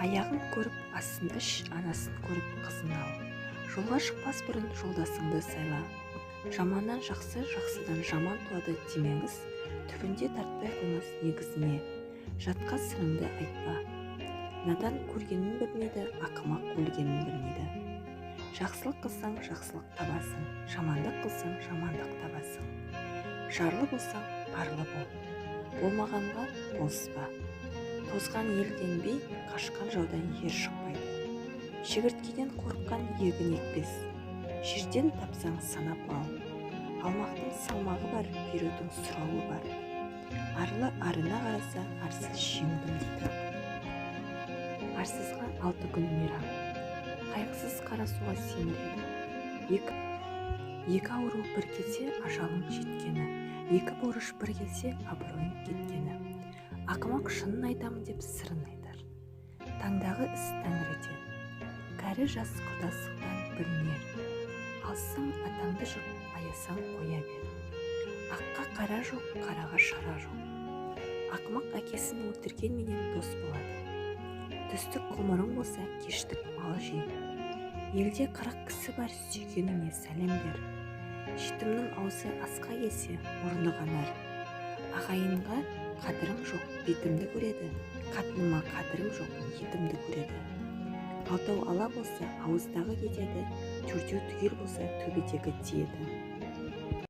Аяғын көріп астын іш, анасын көріп қызын ал. Жолға шықпас бұрын жолдасыңды сайла. Жаманнан жақсы, жақсыдан жаман туады демеңіз, түбінде тартпай қоймас негізіне. Жатқа сырыңды айтпа. Надан көргенін білмейді, ақымақ өлгенін білмейді. Жақсылық қылсаң жақсылық табасың, жамандық қылсаң жамандық табасың. Жарлы болсаң арлы бол, болмағанға болыспа. Тозған елден бей, қашқан жаудан ер шықпайды. Шегірткеден қорыққан егін екпес. Жерден тапсаң санап ал. Алмақтың салмағы бар, берудің сұрауы бар. Арлы арына қараса, арсыз жеңдім дейді. Арсызға 6 күн мейрам. Қайғысыз қара суға семіреді. Екі ауру бір келсе, ажалың жеткені. Екі борыш бір келсе, абыройың кеткені. Ақымақ шынын айтамын деп сырын айтар. Таңдағы іс тәңіріден. Кәрі жас құрдастықтан білінер. Алсаң атаңды жұп, аясаң қоя бер. Аққа қара жоқ, қараға шара жоқ. Ақымақ әкесін өлтіргенменен дос болады. Түстік ғұмырың болса, кештік мал жей. Елде 40 кісі бар, сүйгеніңе сәлем бер. Жетімнің аузы асқа келсе, мұрны қанар. Ағайынға қадірім жоқ, бетімді көреді. Қатыныма қадірім жоқ, етімді көреді. Алтау ала болса, ауыздағы кетеді. Төртеу түгел болса, төбедегі тиеді.